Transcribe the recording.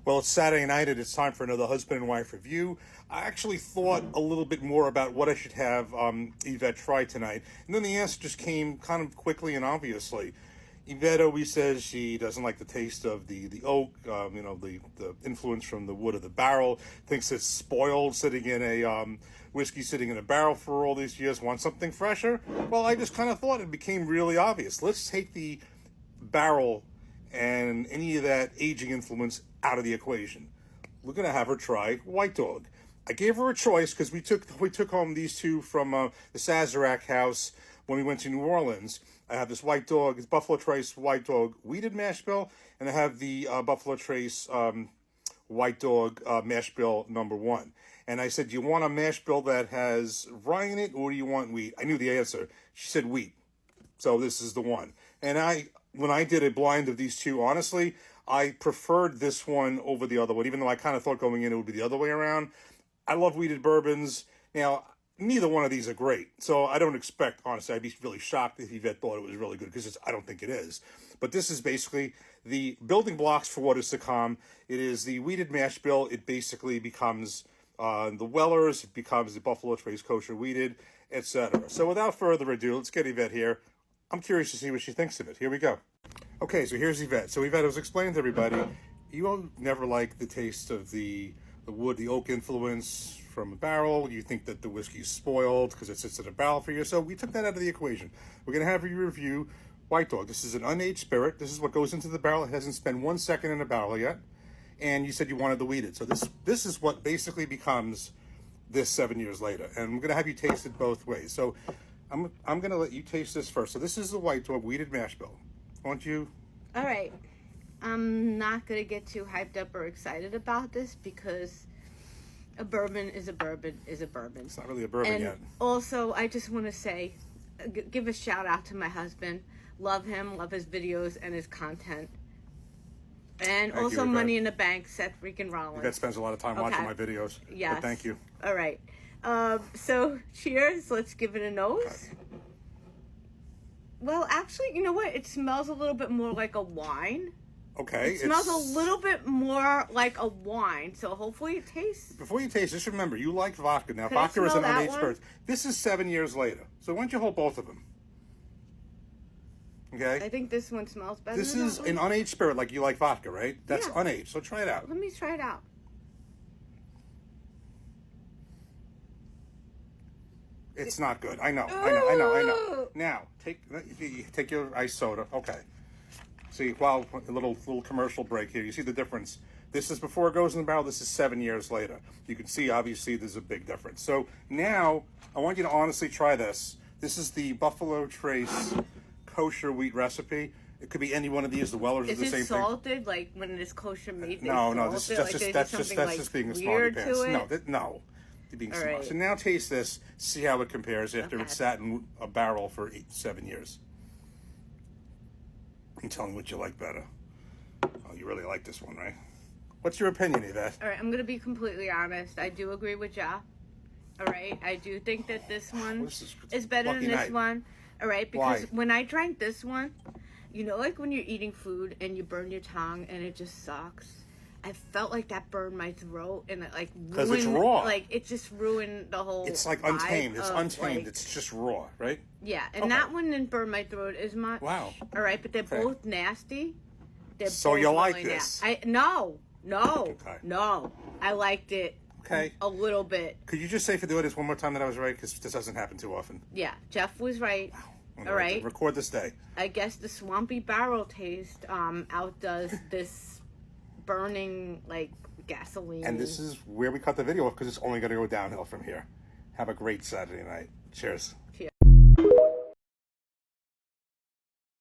Well, it's Saturday night and it's time for another husband and wife review. I actually thought a little bit more about what I should have Yvette try tonight. And then the answer just came kind of quickly and obviously. Yvette always says she doesn't like the taste of the oak, the influence from the wood of the barrel, thinks it's spoiled sitting in a whiskey sitting in a barrel for all these years, wants something fresher. Well, I just kind of thought it became really obvious. Let's take the barrel and any of that aging influence out of the equation. We're going to have her try White Dog. I gave her a choice because we took home these two from the Sazerac house when we went to New Orleans. I have this White Dog, it's Buffalo Trace White Dog Wheated Mash Bill, and I have the Buffalo Trace White Dog Mash Bill #1. And I said, do you want a mash bill that has rye in it, or do you want wheat? I knew the answer. She said wheat. So this is the one. And when I did a blind of these two, honestly, I preferred this one over the other one, even though I kind of thought going in it would be the other way around. I love wheated bourbons. Now, neither one of these are great. So I don't expect, honestly, I'd be really shocked if Yvette thought it was really good, because I don't think it is. But this is basically the building blocks for what is to come. It is the wheated mash bill. It basically becomes the Wellers, it becomes the Buffalo Trace Kosher Wheated, etc. So without further ado, let's get Yvette here. I'm curious to see what she thinks of it. Here we go. Okay, so here's Yvette. So Yvette, I was explaining to everybody, you never like the taste of the wood, the oak influence from a barrel. You think that the whiskey's spoiled because it sits in a barrel for you. So we took that out of the equation. We're going to have you review White Dog. This is an unaged spirit. This is what goes into the barrel. It hasn't spent 1 second in a barrel yet. And you said you wanted the wheated. So this is what basically becomes this 7 years later. And we're going to have you taste it both ways. So I'm going to let you taste this first. So this is the White Dog Wheated Mash Bill. Won't you? All right. I'm not going to get too hyped up or excited about this because a bourbon is a bourbon is a bourbon. It's not really a bourbon yet. Also, I just want to say, give a shout out to my husband. Love him, love his videos and his content. And Thank also you, Money in the Bank, Seth freaking Rollins. Yvette spends a lot of time watching my videos. Yes. But thank you. All right. So, cheers. Let's give it a nose. Okay. Well, actually, you know what? It smells a little bit more like a wine. Okay. It smells a little bit more like a wine, so hopefully it tastes... Before you taste, just remember, you like vodka. Now, Can I vodka is smell an that unaged one? spirit. This is 7 years later. So why don't you hold both of them? Okay? I think this one smells better This than is that an one. unaged spirit, like you like vodka, right? That's Yeah. unaged. So try it out. Let me try it out. It's not good. I know. Now, take your ice soda. Okay. See, well, a little commercial break here. You see the difference. This is before it goes in the barrel. This is 7 years later. You can see, obviously, there's a big difference. So now, I want you to honestly try this. This is the Buffalo Trace Kosher Wheat recipe. It could be any one of these. The Wellers are Is the it same thing. salted, like when it is kosher meat? No, That's just being a smarty pants. No, you're being smart. right. So now taste this. See how it compares after Okay. it's sat in a barrel for 7 years. And tell me what you like better. Oh, you really like this one, right? What's your opinion, Yvette? All right, I'm going to be completely honest. I do agree with Ja. All right, I do think that this one is better than this one. All right, because when I drank this one, you know, like when you're eating food and you burn your tongue and it just sucks. I felt like that burned my throat and it like ruined, 'Cause it's raw. Like it just ruined the whole. It's like vibe untamed. It's of, untamed. like- It's just raw, right? Yeah, and Okay. that one didn't burn my throat as much. Wow. All right, but they're Okay. both nasty. They're So both you like really this? No. Okay. No. I liked it Okay. a little bit. Could you just say for the audience one more time that I was right? Because this doesn't happen too often. Yeah, Jeff was right. I'm All right. Record this day. I guess the swampy barrel taste outdoes this burning like gasoline. And this is where we cut the video off because it's only going to go downhill from here. Have a great Saturday night. Cheers. Cheers.